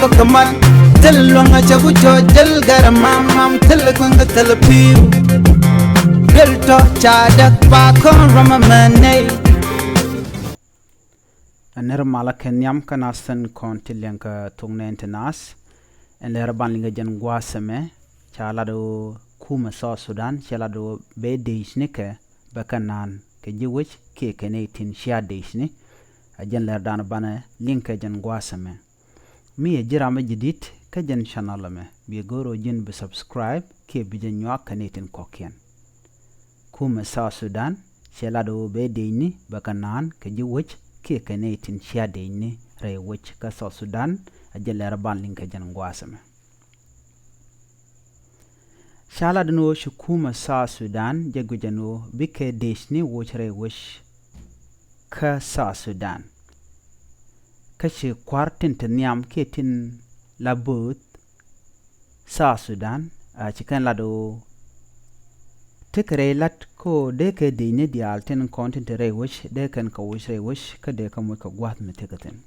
kaman Tilwanga chagu cho jal gara mamam tilkwanga talapiu Bilto chadak pa kon ramamane Aner mala kenyam kanasen kontilenka tungne internas Aner banlinga jan guasame chala do kuma sa Sudan chala do be deisnike bakanan ke jiwich ke kenetin shia deisni ajan ler dan bana linka jan guasame mi jirama jidit ka jan channel me bi goro jin be subscribe ke bi jan nyak kenetin kokien kuma sa Sudan chala do be deini bakanan ke jiwich ke kenetin shia deini re wich ka sa Sudan ajan ler ban linka jan guasame Shala dano shukuma sa Sudan jagujano bike deshni wochre wish ka sa Sudan kashi kwartin tanyam ketin labut sa Sudan chikan lado tikre lat ko deke dine dial ten content re wish deken ka wish re wish ka deka mo ka gwat me tekaten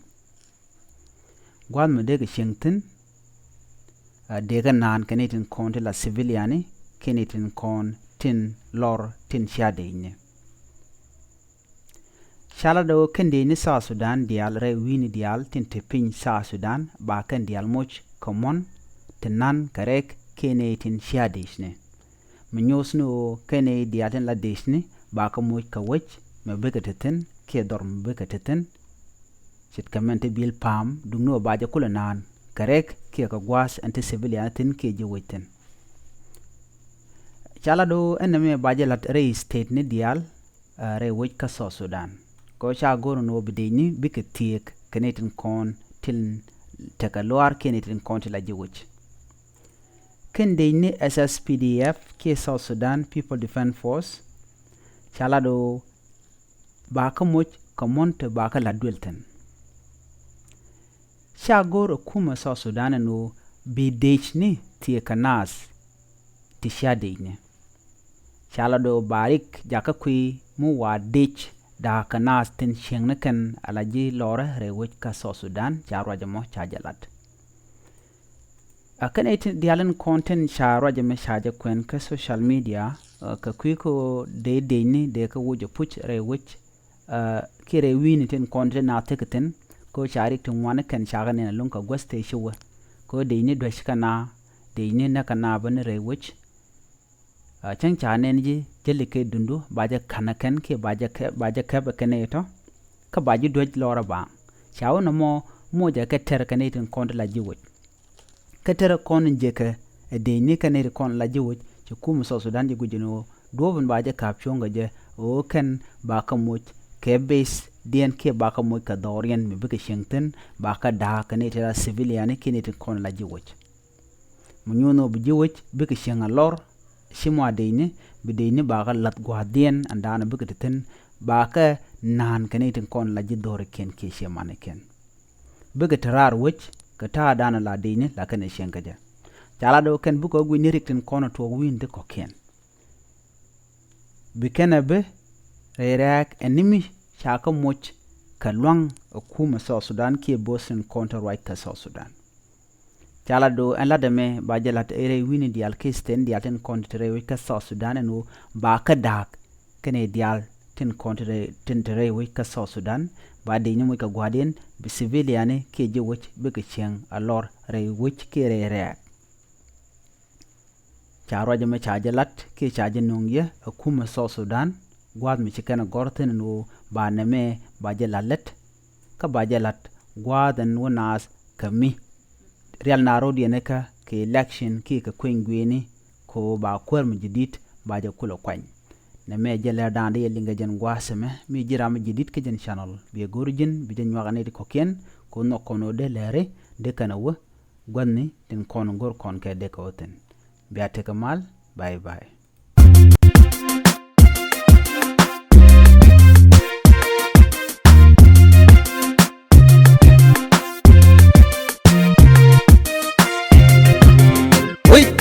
gwat me deke shingten dega nan kenetin konti la civiliani kenetin kon tin lor tin shadine shala do kende ni sa Sudan dial re wini dial tin tepin sa Sudan ba kan dial moch common tinan karek kenetin shadishne minyosno kene diaten la dishne ba ka moch ka wech me begatetin ke dorm begatetin chit kamente bil pam dungno ba ja kulanan karek ke ka gwas anti civilian tin ke jiwiten chala do eneme bajelat re state ni dial re wich ka so Sudan ko cha goro no bidini biketiek kenetin kon til teka loar kenetin kon til jiwich kende ni SSPDF ke South Sudan People Defense Force chala do ba ka moch ka monte ba ka la dwelten Shagor kuma sa Sudan no bidechni tie kanas ti shadine chala do barik jaka kui mu wa dech da kanas tin shengnakan alaji lore rewich ka sa Sudan charwa jamo chajalat akan it dialen content charwa jame shaja kwen ka social media ka kui ko de ni de ka wujo puch rewich kire wini tin content na teketen ko charik tun wani kan shaga ne lunka gwaste shiwa ko de ni dosh kana de ni na kana ban rewich chan chane ni jelike dundu baje kana kan ke baje ka ba kane to ka baje doj lora ba chawo no mo je ka ter kane tin kon la jiwo ka ter kon je ka de ni kane kon la jiwo ci kum so Sudan je gujino dobun baje ka chonga je o kan ba ka mo ke base dien ke baka moy ka dorian mi bika shingten baka da kaneta civilian kineta kon la jiwoj munyono bi jiwoj bika shinga lor shimwa deine bi deine baka lat gwadien andana bika teten baka nan kaneta kon la jidor ken ke shemane ken bika tarar woj ka ta dana la deine la kan shinga ja chala do ken buko gwi nirikten kono to winde ko ken bikena be rerak enimi chaka moch kalwang okuma sa Sudan ke bosin counter right ka sa Sudan chala do aladame bajelat ere wini dial kisten dial ten counter right ka sa Sudan no ba ka dak kene dial ten counter ten right ka sa Sudan ba de nyu ka gwadien bi civilian ke je wich be ka cheng alor re wich ke re charo jame chajalat ke chaje nongye okuma sa Sudan gwad mi chikana gorten no ba neme bajelalet ka bajelat gwadan wonas kami real narodi neka ke election ki ka kwengweni ko ba kwer mi jidit baje kulo kwany neme jela dande yelinga jen gwaseme mi jirama jidit ke jen channel bi gorjin bi jen wagane ko ken ko no kono de lere de kana wo gwanni tin kon gor kon ke de ko ten bi ateka mal bye bye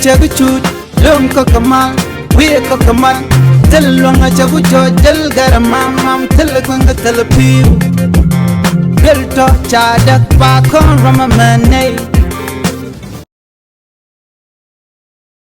chagu chut lum ko kamal we ko kamal telwanga chagu cho jal garamam telkwanga telepiu bilto chadak pa kon ramamane